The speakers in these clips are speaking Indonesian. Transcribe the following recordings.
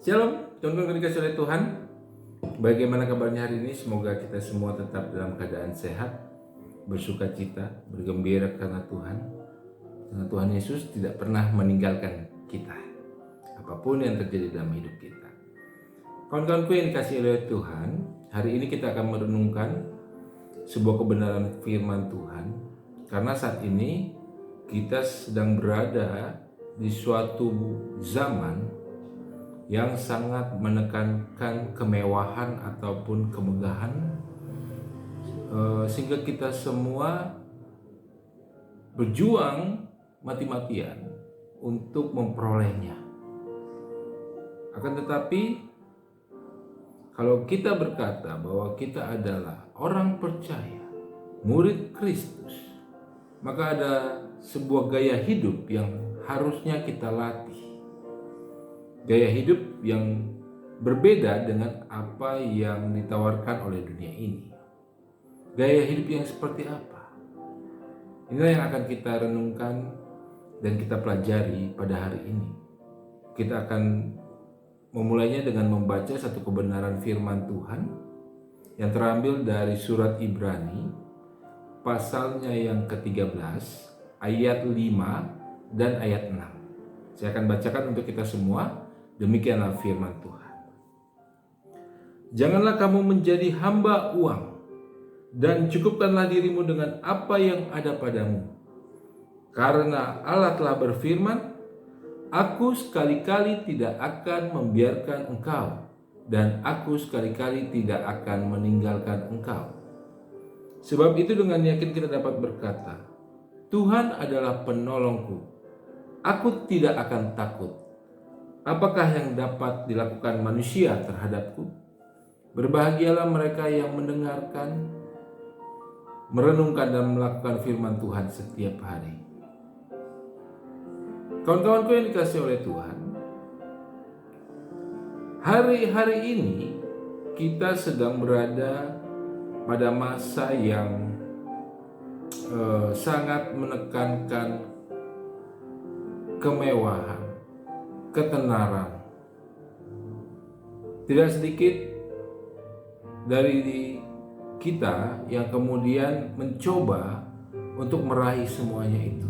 Shalom, teman-teman dikasih oleh Tuhan. Bagaimana kabarnya hari ini? Semoga kita semua tetap dalam keadaan sehat, bersuka cita, bergembira karena Tuhan. Karena Tuhan Yesus tidak pernah meninggalkan kita, apapun yang terjadi dalam hidup kita. Kawan-kawanku yang dikasih oleh Tuhan, hari ini kita akan merenungkan sebuah kebenaran firman Tuhan. Karena saat ini kita sedang berada di suatu zaman yang sangat menekankan kemewahan ataupun kemegahan, sehingga kita semua berjuang mati-matian untuk memperolehnya. Akan tetapi kalau kita berkata bahwa kita adalah orang percaya, murid Kristus, maka ada sebuah gaya hidup yang harusnya kita latih. Gaya hidup yang berbeda dengan apa yang ditawarkan oleh dunia ini. Gaya hidup yang seperti apa? Inilah yang akan kita renungkan dan kita pelajari pada hari ini. Kita akan memulainya dengan membaca satu kebenaran firman Tuhan yang terambil dari surat Ibrani, pasalnya yang ke-13, ayat 5 dan ayat 6. Saya akan bacakan untuk kita semua. Demikianlah firman Tuhan. Janganlah kamu menjadi hamba uang, dan cukupkanlah dirimu dengan apa yang ada padamu. Karena Allah telah berfirman, Aku sekali-kali tidak akan membiarkan engkau, dan aku sekali-kali tidak akan meninggalkan engkau. Sebab itu dengan yakin kita dapat berkata, Tuhan adalah penolongku, aku tidak akan takut. Apakah yang dapat dilakukan manusia terhadapku? Berbahagialah mereka yang mendengarkan, merenungkan dan melakukan firman Tuhan setiap hari. Kawan-kawanku yang dikasihi oleh Tuhan, hari-hari ini kita sedang berada pada masa yang sangat menekankan kemewahan, ketenaran. Tidak sedikit dari kita yang kemudian mencoba untuk meraih semuanya itu.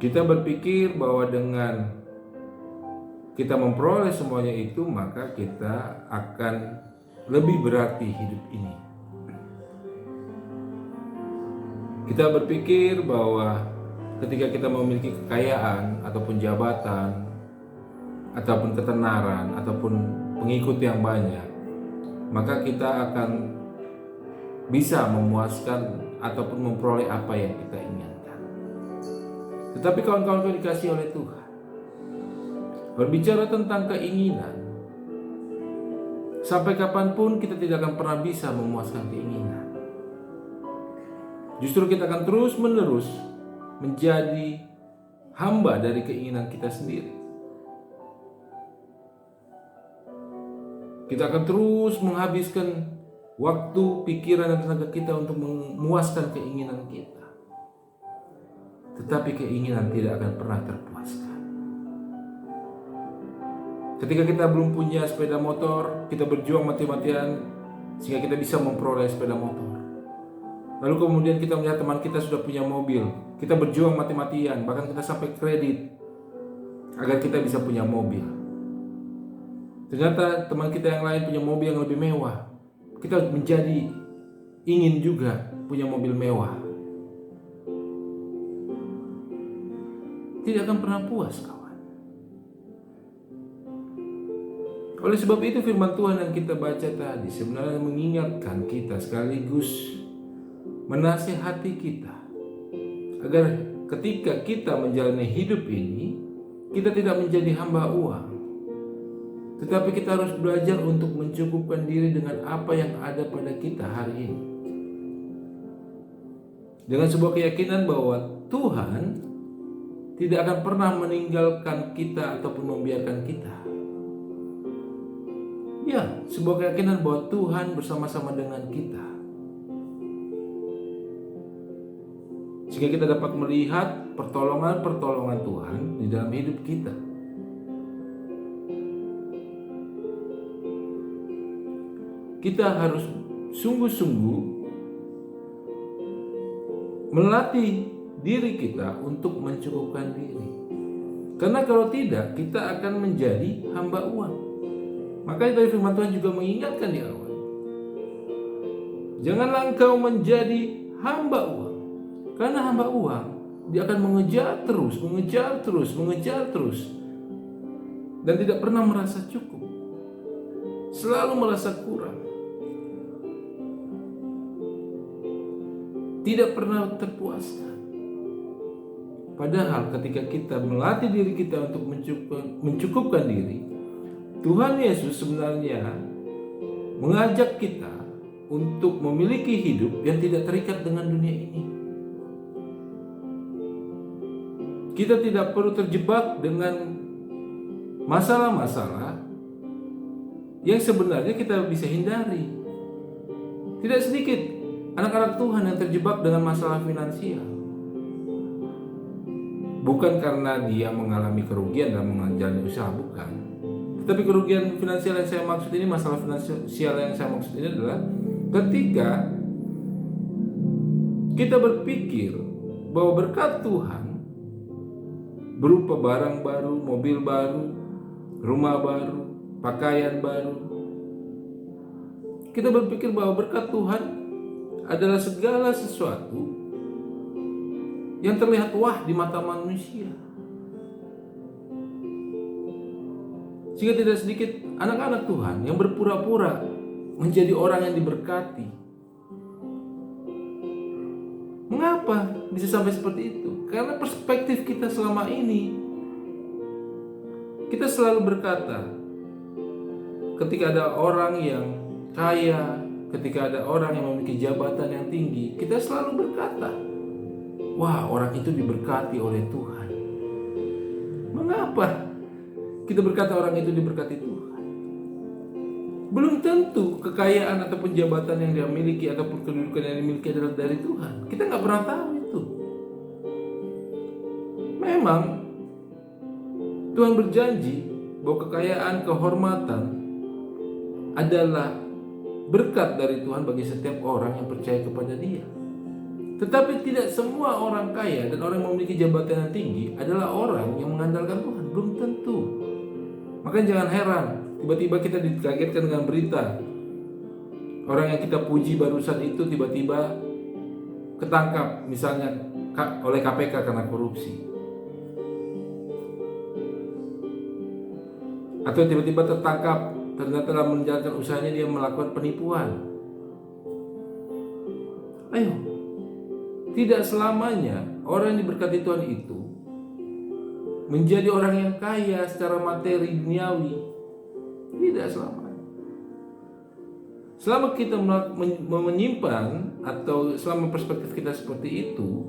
Kita berpikir bahwa dengan kita memperoleh semuanya itu, maka kita akan lebih berarti hidup ini. Kita berpikir bahwa ketika kita memiliki kekayaan ataupun jabatan ataupun ketenaran ataupun pengikut yang banyak, maka kita akan bisa memuaskan ataupun memperoleh apa yang kita inginkan. Tetapi kawan-kawan yang dikasihi oleh Tuhan, berbicara tentang keinginan, sampai kapanpun kita tidak akan pernah bisa memuaskan keinginan. Justru kita akan terus-menerus menjadi hamba dari keinginan kita sendiri. Kita akan terus menghabiskan waktu, pikiran, dan tenaga kita untuk memuaskan keinginan kita. Tetapi keinginan tidak akan pernah terpuaskan. Ketika kita belum punya sepeda motor, kita berjuang mati-matian sehingga kita bisa memperoleh sepeda motor. Lalu kemudian kita melihat teman kita sudah punya mobil, kita berjuang mati-matian, bahkan kita sampai kredit agar kita bisa punya mobil. Ternyata teman kita yang lain punya mobil yang lebih mewah, kita menjadi ingin juga punya mobil mewah. Tidak akan pernah puas, kawan. Oleh sebab itu firman Tuhan yang kita baca tadi sebenarnya mengingatkan kita sekaligus menasihati kita agar ketika kita menjalani hidup ini, kita tidak menjadi hamba uang, tetapi kita harus belajar untuk mencukupkan diri dengan apa yang ada pada kita hari ini, dengan sebuah keyakinan bahwa Tuhan tidak akan pernah meninggalkan kita ataupun membiarkan kita. Ya, sebuah keyakinan bahwa Tuhan bersama-sama dengan kita. sehingga kita dapat melihat pertolongan-pertolongan Tuhan di dalam hidup kita. Kita harus sungguh-sungguh melatih diri kita untuk mencukupkan diri. Karena kalau tidak, kita akan menjadi hamba uang. Makanya dari firman Tuhan juga mengingatkan di awal, janganlah engkau menjadi hamba uang. Karena hamba uang, dia akan mengejar terus, dan tidak pernah merasa cukup, selalu merasa kurang, tidak pernah terpuaskan. Padahal ketika kita melatih diri kita untuk mencukupkan diri, Tuhan Yesus sebenarnya mengajak kita untuk memiliki hidup yang tidak terikat dengan dunia ini. Kita tidak perlu terjebak dengan masalah-masalah yang sebenarnya kita bisa hindari. Tidak sedikit anak-anak Tuhan yang terjebak dengan masalah finansial. Bukan karena dia mengalami kerugian dalam menjalani usaha, bukan. Tetapi kerugian finansial yang saya maksud ini, masalah finansial yang saya maksud ini adalah ketika kita berpikir bahwa berkat Tuhan berupa barang baru, mobil baru, rumah baru, pakaian baru. Kita berpikir bahwa berkat Tuhan adalah segala sesuatu yang terlihat wah di mata manusia. Sehingga tidak sedikit anak-anak Tuhan yang berpura-pura menjadi orang yang diberkati. Mengapa bisa sampai seperti itu? Karena perspektif kita selama ini, kita selalu berkata, ketika ada orang yang kaya, ketika ada orang yang memiliki jabatan yang tinggi, kita selalu berkata, wah, orang itu diberkati oleh Tuhan. Mengapa kita berkata orang itu diberkati Tuhan? Belum tentu kekayaan ataupun jabatan yang dia miliki ataupun kedudukan yang dimiliki adalah dari Tuhan. Kita nggak pernah tahu itu. Memang Tuhan berjanji bahwa kekayaan, kehormatan adalah berkat dari Tuhan bagi setiap orang yang percaya kepada Dia. Tetapi tidak semua orang kaya dan orang yang memiliki jabatan yang tinggi adalah orang yang mengandalkan Tuhan. Belum tentu. Makanya jangan heran, tiba-tiba kita dikagetkan dengan berita orang yang kita puji barusan itu tiba-tiba ketangkap misalnya oleh KPK karena korupsi. Atau tiba-tiba tertangkap ternyata dalam menjalankan usahanya dia melakukan penipuan. Ayo, tidak selamanya orang yang diberkati Tuhan itu menjadi orang yang kaya secara materi duniawi. Tidak selamanya. Selama kita menyimpan atau selama perspektif kita seperti itu,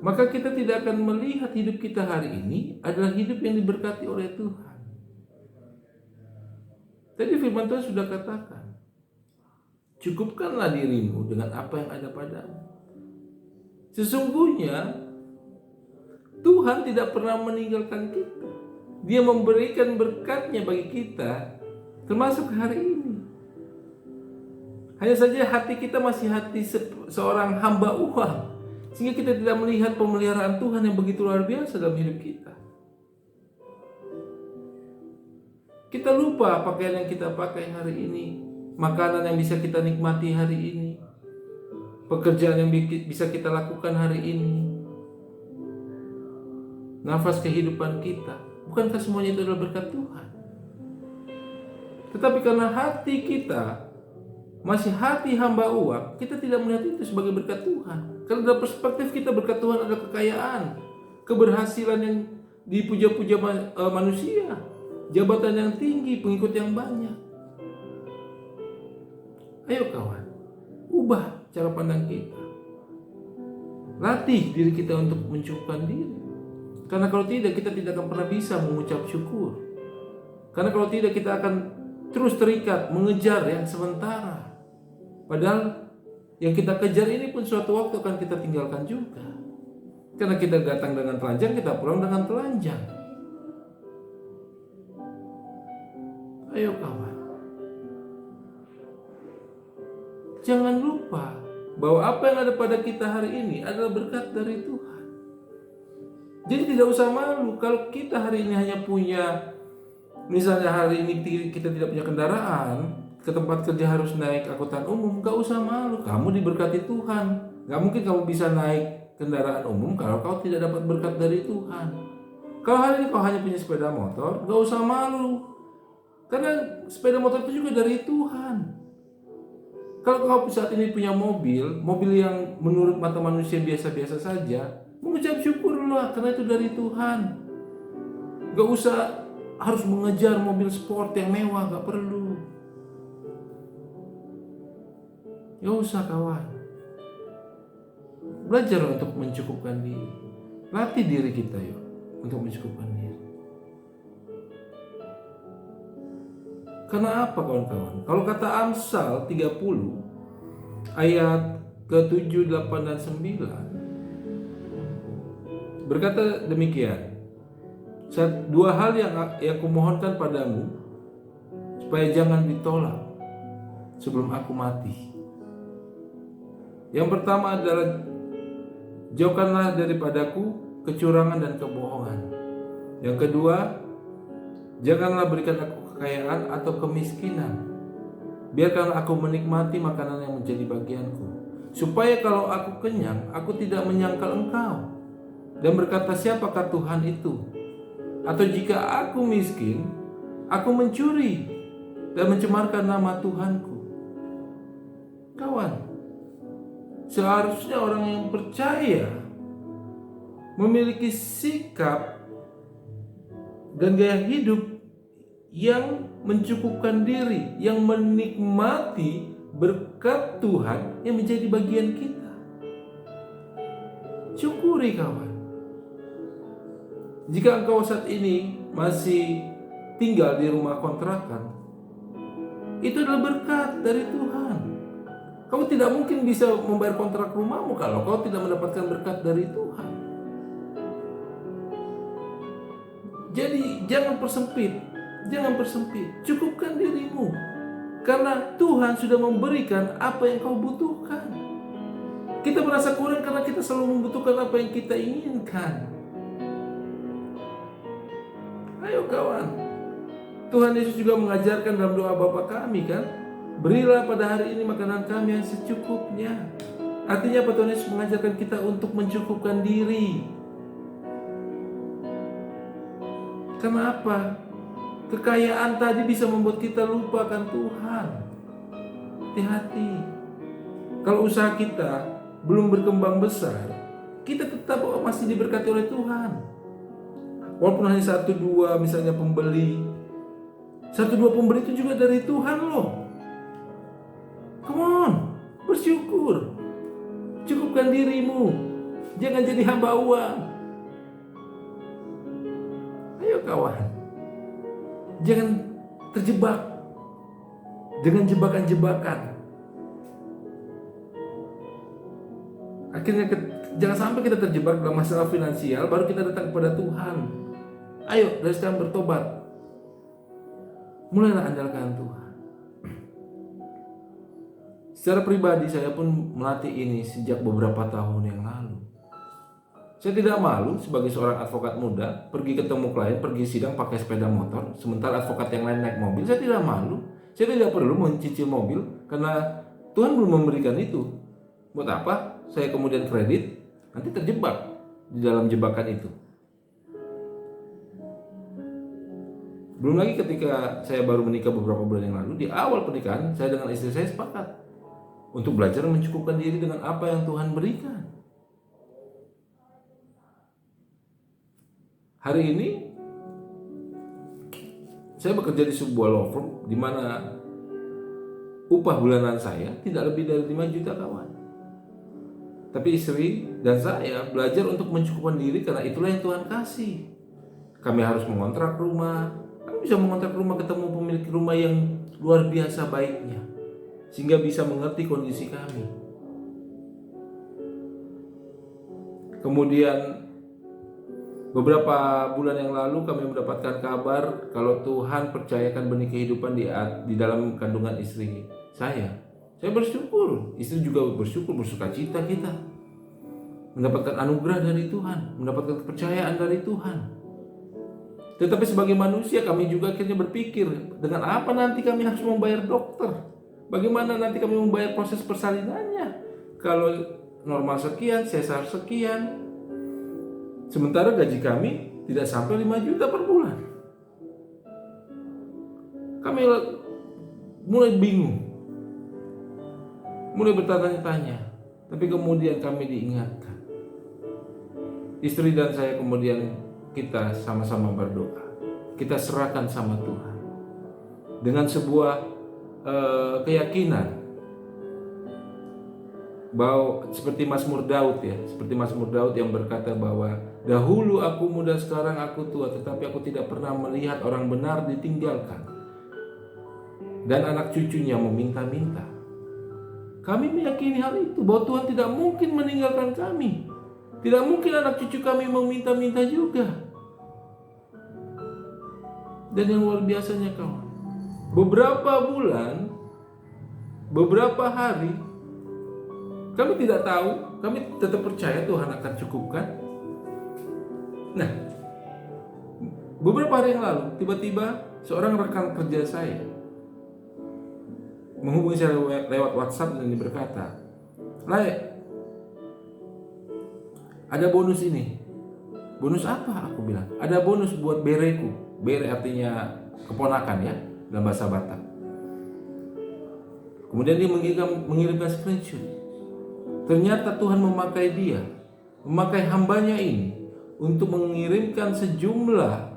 maka kita tidak akan melihat hidup kita hari ini adalah hidup yang diberkati oleh Tuhan. Tadi firman Tuhan sudah katakan, cukupkanlah dirimu dengan apa yang ada padamu. Sesungguhnya Tuhan tidak pernah meninggalkan kita. Dia memberikan berkat-Nya bagi kita, termasuk hari ini. Hanya saja hati kita masih hati seorang hamba uang, sehingga kita tidak melihat pemeliharaan Tuhan yang begitu luar biasa dalam hidup kita. Kita lupa pakaian yang kita pakai hari ini, makanan yang bisa kita nikmati hari ini, pekerjaan yang bisa kita lakukan hari ini, nafas kehidupan kita. Bukankah semuanya itu adalah berkat Tuhan? Tetapi karena hati kita masih hati hamba uang, kita tidak melihat itu sebagai berkat Tuhan. Karena dalam perspektif kita berkat Tuhan adalah kekayaan, keberhasilan yang dipuja-puja manusia, jabatan yang tinggi, pengikut yang banyak. Ayo kawan, ubah cara pandang kita. Latih diri kita untuk mencukupkan diri. Karena kalau tidak, kita tidak akan pernah bisa mengucap syukur. Karena kalau tidak, kita akan terus terikat mengejar yang sementara. Padahal Yang kita kejar ini pun suatu waktu akan kita tinggalkan juga. Karena kita datang dengan telanjang, kita pulang dengan telanjang. Ayo kawan, jangan lupa bahwa apa yang ada pada kita hari ini adalah berkat dari Tuhan. Jadi tidak usah malu kalau kita hari ini hanya punya, misalnya hari ini kita tidak punya kendaraan, ke tempat kerja harus naik angkutan umum, gak usah malu, kamu diberkati Tuhan. Gak mungkin kamu bisa naik kendaraan umum kalau kau tidak dapat berkat dari Tuhan. Kalau hari ini kau hanya punya sepeda motor, gak usah malu, karena sepeda motor itu juga dari Tuhan. Kalau kau saat ini punya mobil yang menurut mata manusia biasa-biasa saja, mengucap syukurlah karena itu dari Tuhan. Gak usah harus mengejar mobil sport yang mewah, gak perlu. Gak usah kawan. Belajar untuk mencukupkan diri. Latih diri kita yuk untuk mencukupkan diri. Karena apa kawan-kawan? Kalau kata Amsal 30 ayat ke-7, 8, dan 9 berkata demikian. Dua hal yang kumohonkan padamu supaya jangan ditolak sebelum aku mati. Yang pertama adalah jauhkanlah daripadaku kecurangan dan kebohongan. Yang kedua, janganlah berikan aku kekayaan atau kemiskinan. Biarkanlah aku menikmati makanan yang menjadi bagianku, supaya kalau aku kenyang, aku tidak menyangkal engkau dan berkata, siapakah Tuhan itu? Atau jika aku miskin, aku mencuri dan mencemarkan nama Tuhanku. Kawan, seharusnya orang yang percaya memiliki sikap dan gaya hidup yang mencukupkan diri, yang menikmati berkat Tuhan yang menjadi bagian kita. Syukuri kawan. Jika engkau saat ini masih tinggal di rumah kontrakan, itu adalah berkat dari Tuhan. Kau tidak mungkin bisa membayar kontrak rumahmu kalau kau tidak mendapatkan berkat dari Tuhan. Jadi jangan persempit, cukupkan dirimu. Karena Tuhan sudah memberikan apa yang kau butuhkan. Kita merasa kurang karena kita selalu membutuhkan apa yang kita inginkan. Ayo kawan, Tuhan Yesus juga mengajarkan dalam doa Bapa kami kan, berilah pada hari ini makanan kami yang secukupnya. Artinya apa? Tuhan Yesus mengajarkan kita untuk mencukupkan diri. Karena apa? Kekayaan tadi bisa membuat kita lupakan Tuhan. Hati-hati. Kalau usaha kita belum berkembang besar, kita tetap masih diberkati oleh Tuhan. Walaupun hanya 1-2 misalnya pembeli, 1-2 pembeli itu juga dari Tuhan loh. Come on, bersyukur. Cukupkan dirimu. Jangan jadi hamba uang. Ayo kawan, jangan terjebak dengan jebakan-jebakan. Akhirnya jangan sampai kita terjebak dalam masalah finansial baru kita datang kepada Tuhan. Ayo dari sekarang bertobat. Mulailah andalkan Tuhan. Secara pribadi saya pun melatih ini sejak beberapa tahun yang lalu. Saya tidak malu sebagai seorang advokat muda pergi ketemu klien, pergi sidang pakai sepeda motor, sementara advokat yang lain naik mobil. Saya tidak malu. Saya tidak perlu mencicil mobil karena Tuhan belum memberikan itu. Buat apa? Saya kemudian kredit, nanti terjebak di dalam jebakan itu. Belum lagi ketika saya baru menikah beberapa bulan yang lalu, di awal pernikahan saya dengan istri saya sepakat untuk belajar mencukupkan diri dengan apa yang Tuhan berikan. Hari ini saya bekerja di sebuah law firm di mana upah bulanan saya tidak lebih dari 5 juta kawan. Tapi istri dan saya belajar untuk mencukupkan diri karena itulah yang Tuhan kasih. Kami harus mengontrak rumah. Kami bisa mengontrak rumah, ketemu pemilik rumah yang luar biasa baiknya, sehingga bisa mengerti kondisi kami. Kemudian beberapa bulan yang lalu kami mendapatkan kabar kalau Tuhan percayakan benih kehidupan di dalam kandungan istri saya. Saya bersyukur, istri juga bersyukur, bersukacita kita mendapatkan anugerah dari Tuhan, mendapatkan kepercayaan dari Tuhan. Tetapi sebagai manusia kami juga akhirnya berpikir, dengan apa nanti kami harus membayar dokter? Bagaimana nanti kami membayar proses persalinannya? Kalau normal sekian, sesar sekian. Sementara gaji kami tidak sampai 5 juta per bulan. Kami mulai bingung, mulai bertanya-tanya. Tapi kemudian kami diingatkan. Istri dan saya kemudian kita sama-sama berdoa. Kita serahkan sama Tuhan. Dengan sebuah keyakinan bahwa seperti Mazmur Daud seperti Mazmur Daud yang berkata bahwa dahulu aku muda, sekarang aku tua, tetapi aku tidak pernah melihat orang benar ditinggalkan dan anak cucunya meminta-minta. Kami meyakini hal itu, bahwa Tuhan tidak mungkin meninggalkan kami. Tidak mungkin anak cucu kami meminta-minta juga. Dan yang luar biasanya kawan, beberapa bulan, beberapa hari, kami tidak tahu, kami tetap percaya Tuhan akan cukupkan. Nah, beberapa hari yang lalu, tiba-tiba seorang rekan kerja saya menghubungi saya lewat WhatsApp dan berkata, "Lai, ada bonus ini." "Bonus apa?" aku bilang. "Ada bonus buat bereku." Bere artinya keponakan ya, dalam bahasa Batak. Kemudian dia mengirimkan screenshot. Ternyata Tuhan memakai dia, memakai hambanya ini untuk mengirimkan sejumlah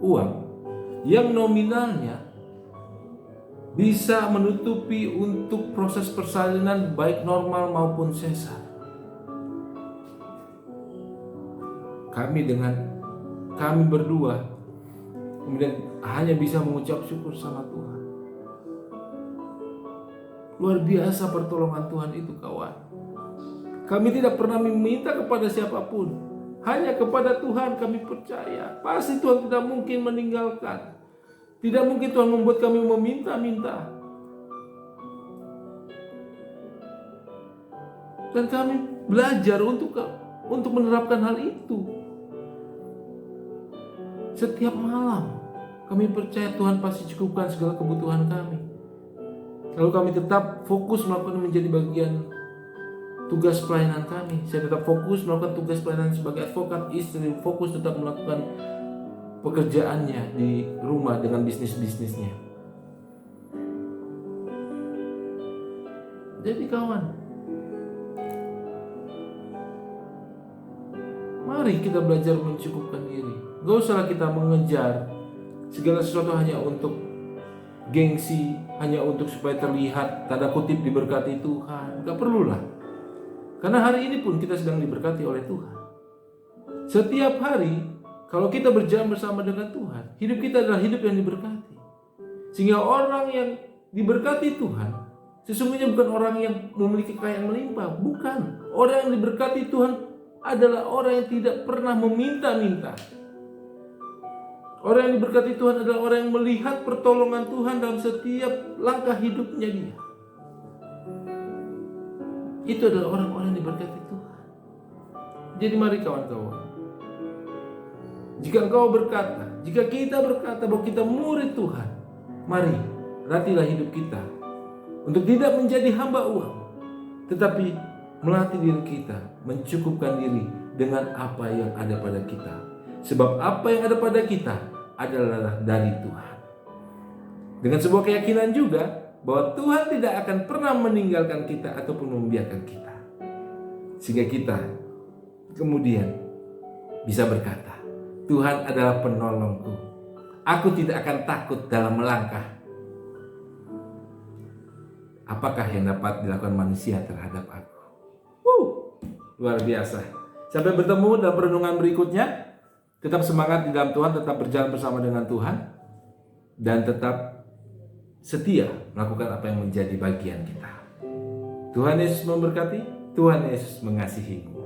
uang yang nominalnya bisa menutupi untuk proses persalinan baik normal maupun sesar. Kami berdua kemudian hanya bisa mengucap syukur sama Tuhan. Luar biasa pertolongan Tuhan itu kawan. Kami tidak pernah meminta kepada siapapun, hanya kepada Tuhan kami percaya. Pasti Tuhan tidak mungkin meninggalkan. Tidak mungkin Tuhan membuat kami meminta-minta. Dan kami belajar untuk menerapkan hal itu. Setiap malam kami percaya Tuhan pasti cukupkan segala kebutuhan kami. Lalu kami tetap fokus melakukan menjadi bagian tugas pelayanan kami. Saya tetap fokus melakukan tugas pelayanan sebagai advokat, istri fokus tetap melakukan pekerjaannya di rumah dengan bisnisnya. Jadi kawan, mari kita belajar mencukupkan diri. Gak usah kita mengejar segala sesuatu hanya untuk gengsi, hanya untuk supaya terlihat tanda kutip diberkati Tuhan. Gak perlulah. Karena hari ini pun kita sedang diberkati oleh Tuhan. Setiap hari kalau kita berjalan bersama dengan Tuhan, hidup kita adalah hidup yang diberkati. Sehingga orang yang diberkati Tuhan sesungguhnya bukan orang yang memiliki kekayaan melimpah. Bukan. Orang yang diberkati Tuhan adalah orang yang tidak pernah meminta-minta. Orang yang diberkati Tuhan adalah orang yang melihat pertolongan Tuhan dalam setiap langkah hidupnya dia. Itu adalah orang-orang yang diberkati Tuhan. Jadi mari kawan-kawan, jika engkau berkata, jika kita berkata bahwa kita murid Tuhan, mari latihlah hidup kita untuk tidak menjadi hamba uang, tetapi melatih diri kita mencukupkan diri dengan apa yang ada pada kita. Sebab apa yang ada pada kita adalah dari Tuhan. Dengan sebuah keyakinan juga bahwa Tuhan tidak akan pernah meninggalkan kita ataupun membiarkan kita. Sehingga kita kemudian bisa berkata, Tuhan adalah penolongku. Aku tidak akan takut dalam melangkah. Apakah yang dapat dilakukan manusia terhadap aku? Luar biasa. Sampai bertemu dalam renungan berikutnya. Tetap semangat di dalam Tuhan, tetap berjalan bersama dengan Tuhan, dan tetap setia melakukan apa yang menjadi bagian kita. Tuhan Yesus memberkati, Tuhan Yesus mengasihimu.